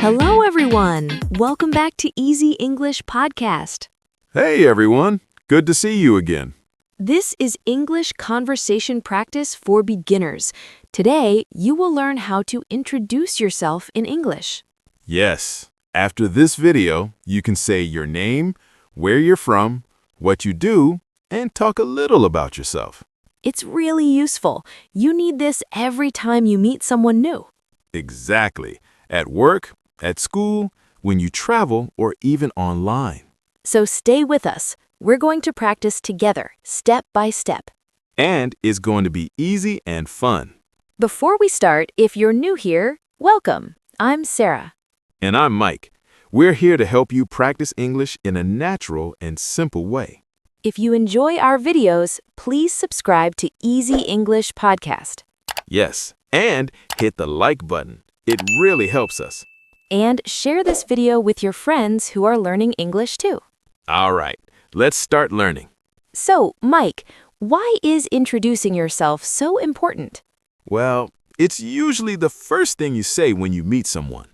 Hello, everyone. Welcome back to Easy English Podcast. Hey everyone, good to see you again. This is English conversation practice for beginners. Today, you will learn how to introduce yourself in English. Yes, after this video, you can say your name, where you're from, what you do, and talk a little about yourself. It's really useful. You need this every time you meet someone new. Exactly. At work, at school, when you travel, or even online. So stay with us. We're going to practice together, step by step. And it's going to be easy and fun. Before we start, if you're new here, welcome. I'm Sarah. And I'm Mike. We're here to help you practice English in a natural and simple way. If you enjoy our videos, please subscribe to Easy English Podcast. Yes, and hit the like button. It really helps us. And share this video with your friends who are learning English too. All right, let's start learning. So, Mike, why is introducing yourself so important? Well, it's usually the first thing you say when you meet someone.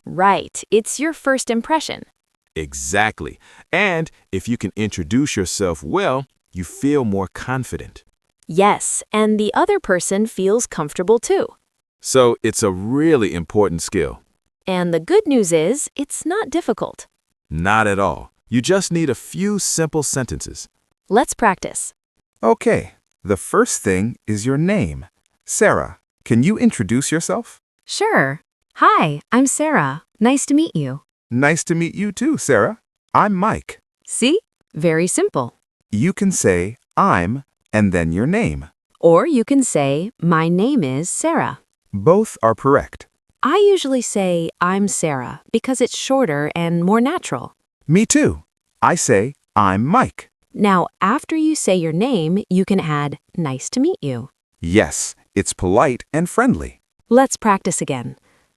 Right, it's your first impression. Exactly. And if you can introduce yourself well, you feel more confident. Yes, and the other person feels comfortable too. So it's a really important skill. And the good news is, it's not difficult. Not at all. You just need a few simple sentences. Let's practice. Okay, the first thing is your name. Sarah, can you introduce yourself? Sure. Hi, I'm Sarah. Nice to meet you. Nice to meet you too, Sarah. I'm Mike. See? Very simple. You can say I'm and then your name. Or you can say, my name is Sarah. Both are correct. I usually say, I'm Sarah, because it's shorter and more natural. Me too. I say I'm Mike. Now, after you say your name, you can add, nice to meet you. Yes, it's polite and friendly. Let's practice again.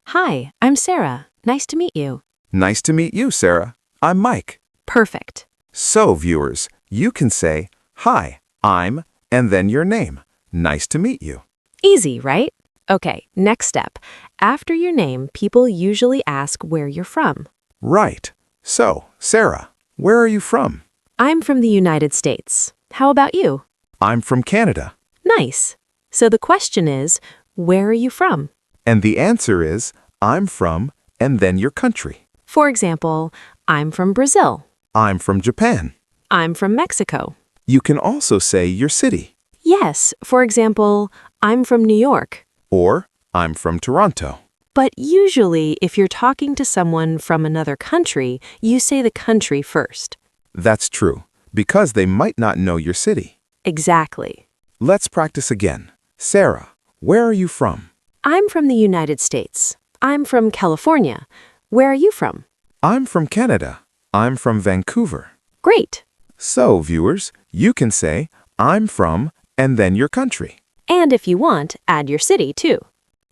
Hi, I'm Sarah. Nice to meet you. Nice to meet you, Sarah. I'm Mike. Perfect. So, viewers, you can say, hi, I'm, and then your name. Nice to meet you. Easy, right? Okay, next step. After your name, people usually ask where you're from. Right. So, Sarah, where are you from? I'm from the United States. How about you? I'm from Canada. Nice. So the question is, where are you from? And the answer is, I'm from, and then your country. For example, I'm from Brazil. I'm from Japan. I'm from Mexico. You can also say your city. Yes, for example, I'm from New York. Or, I'm from Toronto. But usually, if you're talking to someone from another country, you say the country first. That's true, because they might not know your city. Exactly. Let's practice again. Sarah, where are you from? I'm from the United States. I'm from California. Where are you from? I'm from Canada. I'm from Vancouver. Great. So, viewers, you can say, I'm from, and then your country. And if you want, add your city too.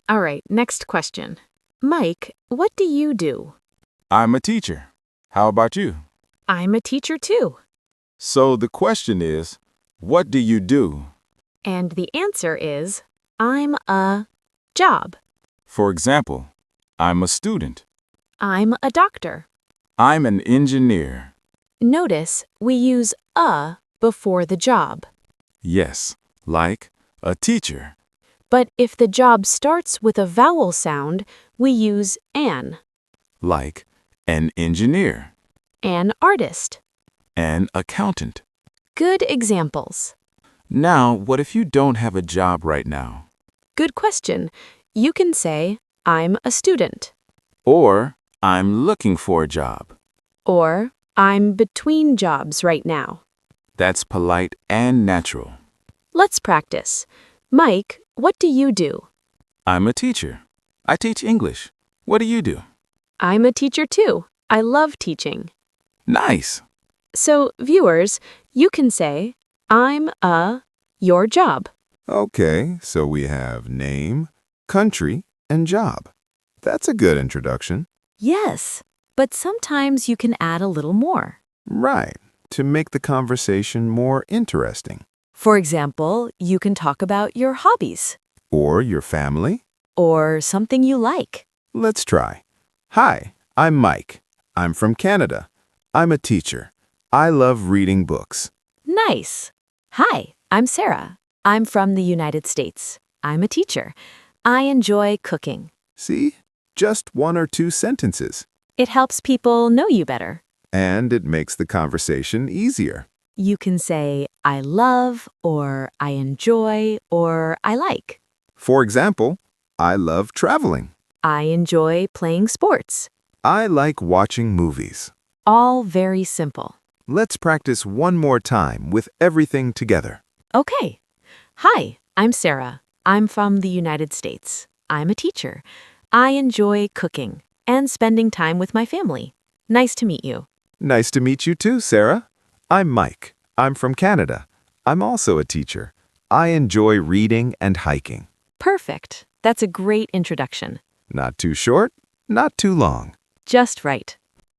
All right, next question. Mike, what do you do? I'm a teacher. How about you? I'm a teacher too. So the question is, what do you do? And the answer is, I'm a job. For example, I'm a student. I'm a doctor. I'm an engineer. Notice we use a before the job. Yes, like a teacher. But if the job starts with a vowel sound, we use an Like an engineer. artist. An accountant. Good examples. Now, what if you don't have a job right now? Good question. You can say, I'm a student. Or, I'm looking for a job. Or, I'm between jobs right now. That's polite and natural. Let's practice. Mike, what do you do? I'm a teacher. I teach English. What do you do? I'm a teacher too. I love teaching. Nice. So, viewers, you can say, I'm your job. Okay, so we have name, country, and job. That's a good introduction. Yes, but sometimes you can add a little more. Right, to make the conversation more interesting. For example, you can talk about your hobbies Or your family. or something you like. Let's try. Hi, I'm Mike. I'm from Canada. I'm a teacher. I love reading books. Nice. Hi, I'm Sarah. I'm from the United States. I'm a teacher. I enjoy cooking. See? Just one or two sentences. It helps people know you better. And it makes the conversation easier. You can say, I love, or I enjoy, or I like. For example, I love traveling. I enjoy playing sports. I like watching movies. All very simple. Let's practice one more time with everything together. Okay. Hi, I'm Sarah. I'm from the United States. I'm a teacher. I enjoy cooking and spending time with my family. Nice to meet you. Nice to meet you too, Sarah. I'm Mike. I'm from Canada. I'm also a teacher. I enjoy reading and hiking. Perfect. That's a great introduction. Not too short, not too long. Just right.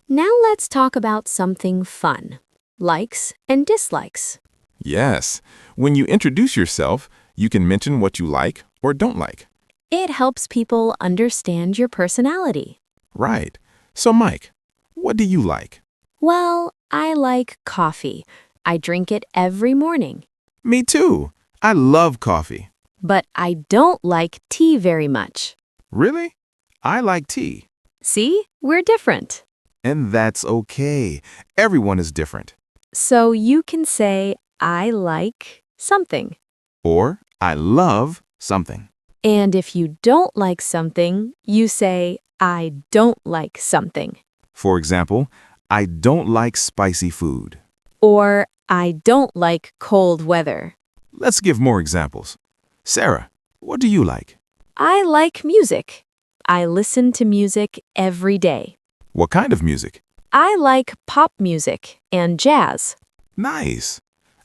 Now let's talk about something fun. Likes and dislikes. Yes. When you introduce yourself, you can mention what you like or don't like. It helps people understand your personality. Right. So, Mike, what do you like? Well, I like coffee. I drink it every morning. Me too. I love coffee. But I don't like tea very much. Really? I like tea. See, we're different. And that's okay. Everyone is different. So you can say, I like something. Or I love something. And if you don't like something, you say, I don't like something. For example, I don't like spicy food. Or I don't like cold weather. Let's give more examples. Sarah, what do you like? I like music. I listen to music every day. What kind of music? I like pop music and jazz. Nice.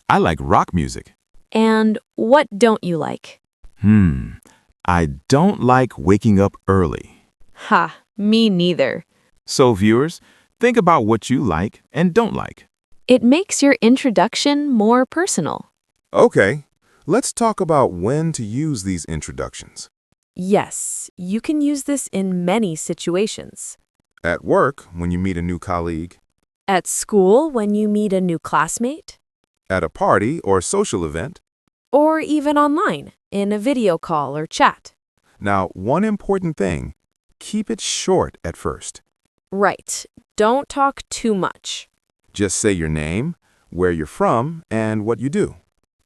I like rock music. And what don't you like? I don't like waking up early. Ha, me neither. So, viewers, think about what you like and don't like. It makes your introduction more personal. Okay, let's talk about when to use these introductions. Yes, you can use this in many situations. At work, when you meet a new colleague. At school, when you meet a new classmate. At a party or social event. Or even online, in a video call or chat. Now, one important thing, keep it short at first. Right. Don't talk too much. Just say your name, where you're from, and what you do.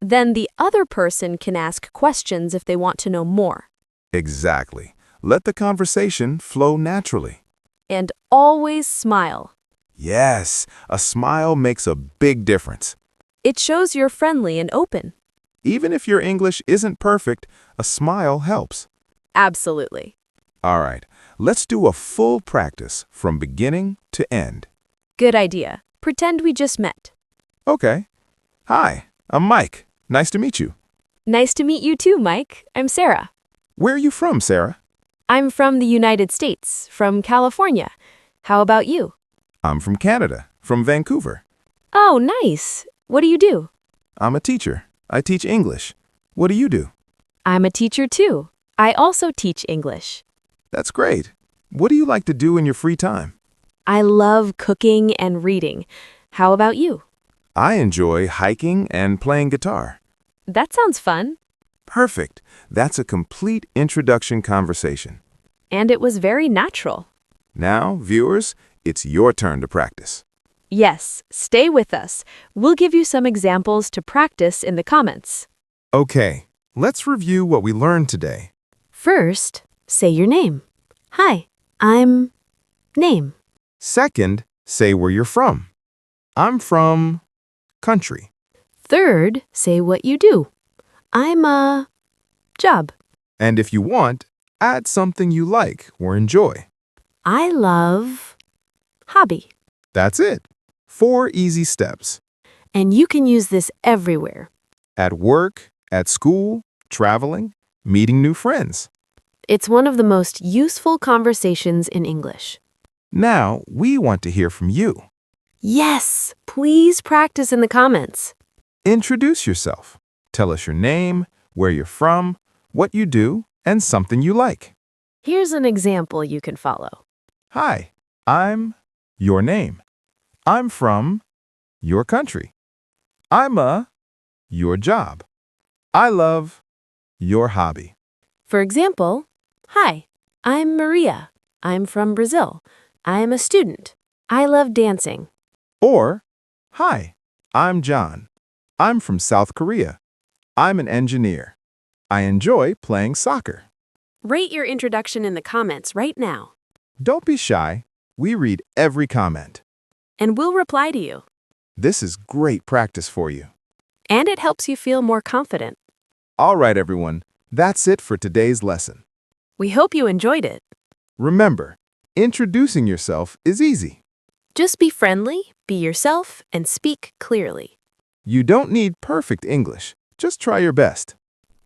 Then the other person can ask questions if they want to know more. Exactly. Let the conversation flow naturally. And always smile. Yes, a smile makes a big difference. It shows you're friendly and open. Even if your English isn't perfect, a smile helps. Absolutely. All right, let's do a full practice from beginning to end. Good idea. Pretend we just met. Okay. Hi, I'm Mike. Nice to meet you. Nice to meet you too, Mike. I'm Sarah. Where are you from, Sarah? I'm from the United States, from California. How about you? I'm from Canada, from Vancouver. Oh, nice. What do you do? I'm a teacher. I teach English. What do you do? I'm a teacher too. I also teach English. That's great. What do you like to do in your free time? I love cooking and reading. How about you? I enjoy hiking and playing guitar. That sounds fun. Perfect. That's a complete introduction conversation. And it was very natural. Now, viewers, it's your turn to practice. Yes, stay with us. We'll give you some examples to practice in the comments. Okay, let's review what we learned today. First, say your name. Hi, I'm... Name. Second, say where you're from. I'm from... country. Third, say what you do. I'm a... job. And if you want, add something you like or enjoy. I love... hobby. That's it. 4 easy steps. And you can use this everywhere. At work, at school, traveling, meeting new friends. It's one of the most useful conversations in English. Now, we want to hear from you. Yes, please practice in the comments. Introduce yourself. Tell us your name, where you're from, what you do, and something you like. Here's an example you can follow. Hi, I'm your name. I'm from your country. I'm your job. I love your hobby. For example, hi, I'm Maria. I'm from Brazil. I'm a student. I love dancing. Or, hi, I'm John. I'm from South Korea. I'm an engineer. I enjoy playing soccer. Rate your introduction in the comments right now, Don't be shy. We read every comment. and we'll reply to you. This is great practice for you. And it helps you feel more confident. All right, everyone. That's it for today's lesson. We hope you enjoyed it. Remember, introducing yourself is easy. Just be friendly, be yourself, and speak clearly. You don't need perfect English. Just try your best.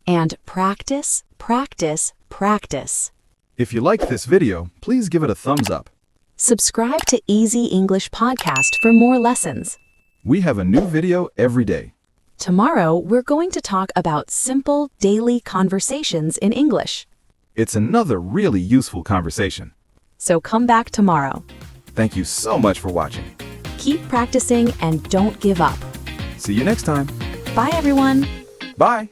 And practice, practice, practice. If you liked this video, please give it a thumbs up. Subscribe to Easy English Podcast for more lessons. We have a new video every day. Tomorrow, we're going to talk about simple daily conversations in English. It's another really useful conversation. So come back tomorrow. Thank you so much for watching. Keep practicing and don't give up. See you next time. Bye, everyone. Bye.